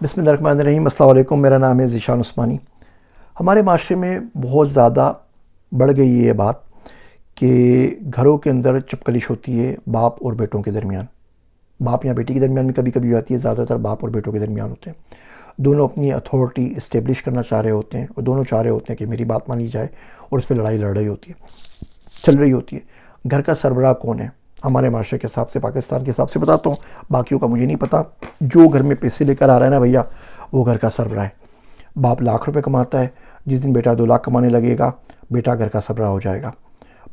बिस्मिल्लाहिर्रहमानिर्रहीम। अस्सलाम वालेकुम। मेरा नाम है ज़ीशान उस्मानी। हमारे माशरे में बहुत ज़्यादा बढ़ गई है ये बात कि घरों के अंदर चपकलिश होती है बाप और बेटों के दरमियान। बाप या बेटी के दरमियान में कभी कभी हो जाती है, ज़्यादातर बाप और बेटों के दरमियान होते हैं। दोनों अपनी अथॉरिटी इस्टेब्लिश करना चाह रहे होते हैं और दोनों चाह रहे होते हैं कि मेरी बात मानी जाए और उस पर लड़ाई लड़ रही होती है, चल रही होती है। घर का सरबराह कौन है? हमारे माशरे के हिसाब से, पाकिस्तान के हिसाब से बताता हूँ, बाकियों का मुझे नहीं पता। जो घर में पैसे लेकर आ रहा है ना भैया, वो घर का सरबराह है। बाप लाख रुपए कमाता है, जिस दिन बेटा 2 लाख कमाने लगेगा, बेटा घर का सरबराह हो जाएगा।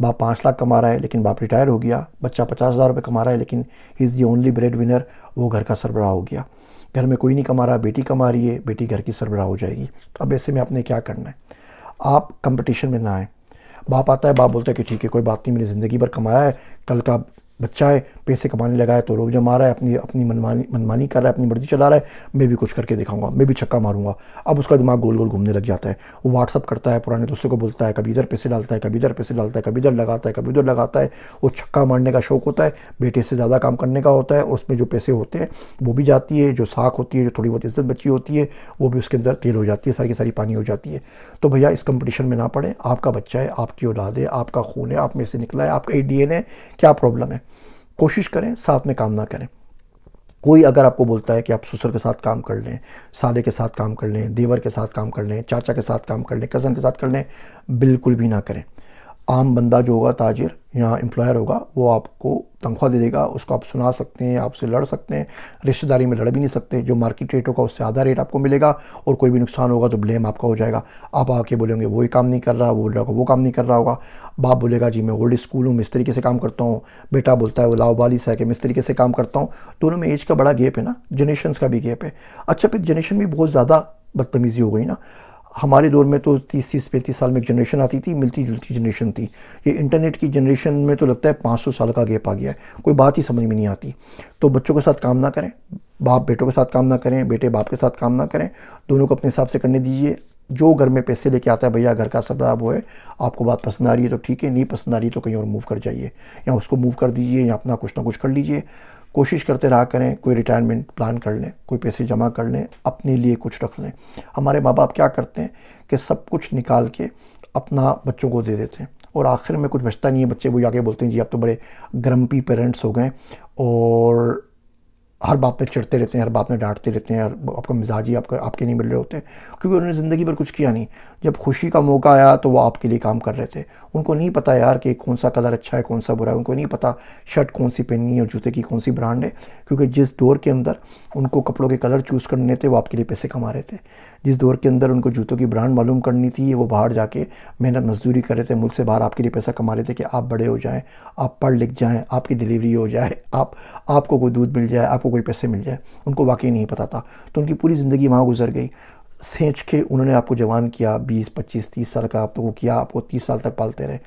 बाप 5 लाख कमा रहा है लेकिन बाप रिटायर हो गया, बच्चा 50,000 रुपये कमा रहा है लेकिन he is the only bread winner, वो घर का सरबराह हो गया। घर में कोई नहीं कमा रहा, बेटी कमा रही है, बेटी घर की सरबराह हो जाएगी। अब ऐसे में आपने क्या करना है? आप कंपटीशन में ना आए। बाप आता है, बाप बोलता है कि ठीक है कोई बात नहीं, मैंने ज़िंदगी भर कमाया है, कल का बच्चा है, पैसे कमाने लगा है तो रोब जमा रहा है, अपनी अपनी मनमानी कर रहा है, अपनी मर्जी चला रहा है, मैं भी कुछ करके दिखाऊंगा, मैं भी छक्का मारूंगा। अब उसका दिमाग गोल गोल घूमने लग जाता है। वो व्हाट्सअप करता है, पुराने दोस्तों को बोलता है, कभी इधर पैसे डालता है, कभी इधर पैसे डालता है, कभी इधर लगाता है, कभी उधर लगाता है। वो छक्का मारने का शौक होता है, बेटे से ज़्यादा काम करने का होता है, और उसमें जो पैसे होते हैं वो भी जाती है, जो साख होती है, जो थोड़ी बहुत इज्जत बची होती है, वो भी उसके अंदर तेल हो जाती है, सारी की सारी पानी हो जाती है। तो भैया इस कंपटीशन में ना पड़े। आपका बच्चा है, आपकी औलाद है, आपका खून है, आप में से निकला है, आपका डीएनए है, क्या प्रॉब्लम है? कोशिश करें, साथ में काम ना करें। कोई अगर आपको बोलता है कि आप ससुर के साथ काम कर लें, साले के साथ काम कर लें, देवर के साथ काम कर लें, चाचा के साथ काम कर लें, कज़न के साथ कर लें, बिल्कुल भी ना करें। आम बंदा जो होगा, ताजिर या एम्प्लॉयर होगा, वो आपको तनख्वाह दे देगा, उसको आप सुना सकते हैं, आपसे लड़ सकते हैं, रिश्तेदारी में लड़ भी नहीं सकते। जो मार्केट रेट होगा उससे आधा रेट आपको मिलेगा, और कोई भी नुकसान होगा तो ब्लेम आपका हो जाएगा। आप आके बोलेंगे वो ही काम नहीं कर रहा, वो बोल रहा होगा वो काम नहीं कर रहा होगा। बाप बोलेगा जी मैं ओल्ड स्कूल हूँ, मैं इस तरीके से काम करता हूँ। बेटा बोलता है वो लाओबाली सा है कि मैं इस तरीके से काम करता हूँ। दोनों में एज का बड़ा गैप है ना, जनरेशन का भी गैप है। अच्छा, फिर जनरेशन में बहुत ज़्यादा बदतमीज़ी हो गई ना। हमारे दौर में तो 30-35 साल में एक जनरेशन आती थी, मिलती जुलती जनरेशन थी। ये इंटरनेट की जनरेशन में तो लगता है 500 साल का गैप आ गया है, कोई बात ही समझ में नहीं आती। तो बच्चों के साथ काम ना करें, बाप बेटों के साथ काम ना करें, बेटे बाप के साथ काम ना करें, दोनों को अपने हिसाब से करने दीजिए। जो घर में पैसे लेके आता है भैया, घर का सरबराह वो है। आपको बात पसंद आ रही है तो ठीक है, नहीं पसंद आ रही है तो कहीं और मूव कर जाइए, या उसको मूव कर दीजिए, या अपना कुछ ना कुछ कर लीजिए। कोशिश करते रहा करें, कोई रिटायरमेंट प्लान कर लें, कोई पैसे जमा कर लें, अपने लिए कुछ रख लें। हमारे माँ बाप क्या करते हैं कि सब कुछ निकाल के अपना बच्चों को दे देते हैं, और आखिर में कुछ बचता नहीं है। बच्चे वो आके बोलते हैं जी आप तो बड़े ग्रम्पी पेरेंट्स हो गए, और हर बात पे चिढ़ते रहते हैं, हर बात में डांटते रहते हैं, आपका मिजाज ही आपके नहीं मिल रहे होते, क्योंकि उन्होंने ज़िंदगी भर कुछ किया नहीं। जब खुशी का मौका आया तो वो आपके लिए काम कर रहे थे। उनको नहीं पता यार कि कौन सा कलर अच्छा है, कौन सा बुरा है। उनको नहीं पता शर्ट कौन सी पहननी है और जूते की कौन सी ब्रांड है, क्योंकि जिस दौर के अंदर उनको कपड़ों के कलर चूज़ करने थे वो आपके लिए पैसे कमा रहे थे। जिस दौर के अंदर उनको जूतों की ब्रांड मालूम करनी थी, वो बाहर जाके मेहनत मजदूरी कर रहे थे, मुल्क से बाहर आपके लिए पैसा कमा रहे थे कि आप बड़े हो जाएँ, आप पढ़ लिख जाएँ, आपकी डिलीवरी हो जाए, आपको कोई दूध मिल जाए, आपको कोई पैसे मिल जाए। उनको वाकई नहीं पता था, तो उनकी पूरी ज़िंदगी वहाँ गुजर गई। सेंच के उन्होंने आपको जवान किया, 20, 25, 30 साल का आपको किया, आपको 30 साल तक पालते रहे।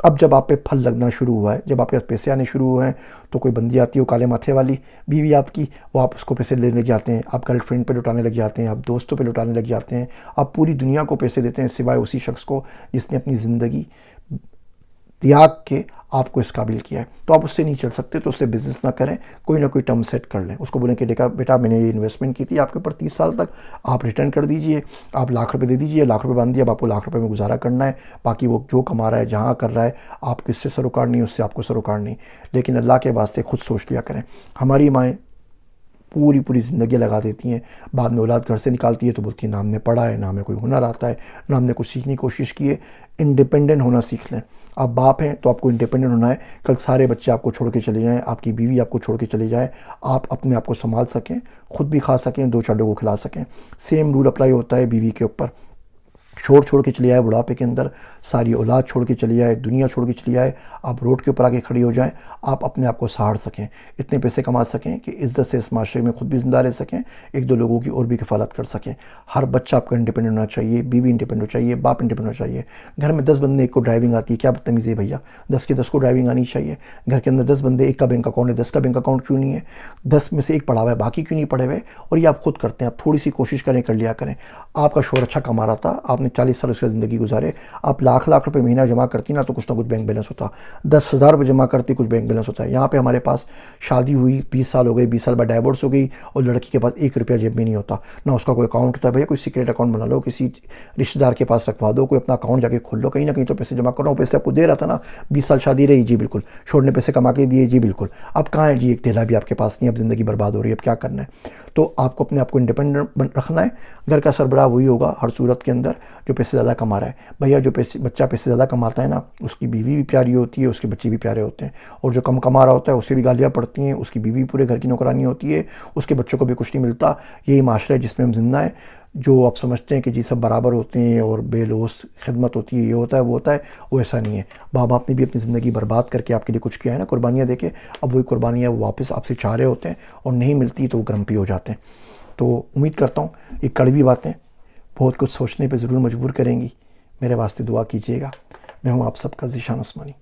अब जब आप पे फल लगना शुरू हुआ है, जब आपके पास पैसे आने शुरू हुए हैं, तो कोई बंदी आती है वो काले माथे वाली बीवी आपकी, वो आप उसको पैसे लेने लग जाते हैं, आप गर्लफ्रेंड पे लुटाने लग जाते हैं, आप दोस्तों पे लुटाने लग जाते हैं, आप पूरी दुनिया को पैसे देते हैं सिवाय उसी शख्स को जिसने अपनी ज़िंदगी त्याग के आपको इस काबिल किया है। तो आप उससे नहीं चल सकते, तो उससे बिज़नेस ना करें, कोई ना कोई टर्म सेट कर लें। उसको बोलें कि देखा बेटा मैंने ये इन्वेस्टमेंट की थी आपके ऊपर 30 साल तक, आप रिटर्न कर दीजिए, आप लाख रुपए दे दीजिए, लाख रुपए बांध दिए, अब आपको लाख रुपए में गुजारा करना है। बाकी वो जो कमा रहा है, जहाँ कर रहा है, आपको इससे सरोकार नहीं, उससे आपको सरोकार नहीं। लेकिन अल्लाह के वास्ते खुद सोच लिया करें। हमारी माएँ पूरी पूरी ज़िंदगी लगा देती हैं, बाद में औलाद घर से निकालती है तो बोलती है ना हमने पढ़ा है, ना हमें कोई हुनर आता है, ना हमने कुछ सीखने की कोशिश की है। इंडिपेंडेंट होना सीख लें। आप बाप हैं तो आपको इंडिपेंडेंट होना है। कल सारे बच्चे आपको छोड़ के चले जाएँ, आपकी बीवी आपको छोड़ के चले जाए, आप अपने आप को संभाल सकें, खुद भी खा सकें, 2-4 लोगों को खिला सकें। सेम रूल अप्लाई होता है बीवी के ऊपर। छोड़ के चली आए बुढ़ापे के अंदर, सारी औलाद छोड़ के चली आए, दुनिया छोड़ के चली आए, आप रोड के ऊपर आके खड़ी हो जाएं, आप अपने आप को सहार सकें, इतने पैसे कमा सकें कि इज़्ज़त से इस माशरे में खुद भी ज़िंदा रह सकें, 1-2 लोगों की और भी किफ़ालत कर सकें। हर बच्चा आपका इंडिपेंडेंट होना चाहिए, बीवी इंडिपेंडेंट होना चाहिए, बाप इंडिपेंडेंट होना चाहिए। घर में 10 बंदे, एक को ड्राइविंग आती है, क्या बदतमीज़ी है भैया? 10 के 10 को ड्राइविंग आनी चाहिए। घर के अंदर 10 बंदे, एक का बैंक अकाउंट है, 10 का बैंक अकाउंट क्यों नहीं है? 10 में से एक पढ़ा हुआ है, बाकी क्यों नहीं पढ़े हुए? और ये आप खुद करते हैं। आप थोड़ी सी कोशिश करें, कर लिया करें। आपका शोहर अच्छा कमा रहा था, आपने आपने 40 साल उसकी ज़िंदगी गुजारे, आप लाख लाख रुपए महीना जमा करती ना तो कुछ ना कुछ बैंक बैलेंस होता, 10,000 रुपये जमा करती कुछ बैंक बैलेंस होता है। यहाँ पे हमारे पास शादी हुई 20 साल हो गए, 20 साल बाद डाइवोर्स हो गई और लड़की के पास 1 रुपया जेब में नहीं होता, ना उसका कोई अकाउंट होता है। भैया कोई सीक्रेट अकाउंट बना लो, किसी रिश्तेदार के पास रखवा दो, कोई अपना अकाउंट जाके खोल लो, कहीं ना कहीं तो पैसे जमा करो। पैसे आपको दे रहा था ना, 20 साल शादी रही, जी बिल्कुल, छोड़ने पैसे कमा के दिए, जी बिल्कुल, अब कहाँ है जी, एक ढेला भी आपके पास नहीं, अब ज़िंदगी बर्बाद हो रही है, अब क्या करना है। तो आपको अपने आप को इंडिपेंडेंट रखना है। घर का सरबराह वही होगा हर सूरत के अंदर जो पैसे ज़्यादा कमा रहा है। भैया जो बच्चा पैसे ज़्यादा कमाता है ना, उसकी बीवी भी प्यारी होती है, उसके बच्चे भी प्यारे होते हैं, और जो कम कमा रहा होता है उससे भी गालियाँ पड़ती हैं, उसकी बीवी भी पूरे घर की नौकरानी होती है, उसके बच्चों को भी कुछ नहीं मिलता। यही माशरा है जिसमें हम जिंदा हैं। जो आप समझते हैं कि जी सब बराबर होते हैं और बेलौस खिदमत होती है, ये होता है वो होता है, वो ऐसा नहीं है। माँ बाप ने भी अपनी ज़िंदगी बर्बाद करके आपके लिए कुछ किया है ना, कुर्बानियाँ देके, अब वही कुर्बानियाँ वो वापस आपसे चाह रहे होते हैं और नहीं मिलती तो वो ग्रम्पी हो जाते हैं। तो उम्मीद करता हूँ ये कड़वी बातें बहुत कुछ सोचने पे ज़रूर मजबूर करेंगी। मेरे वास्ते दुआ कीजिएगा। मैं हूँ आप सबका ज़ीशान उस्मानी।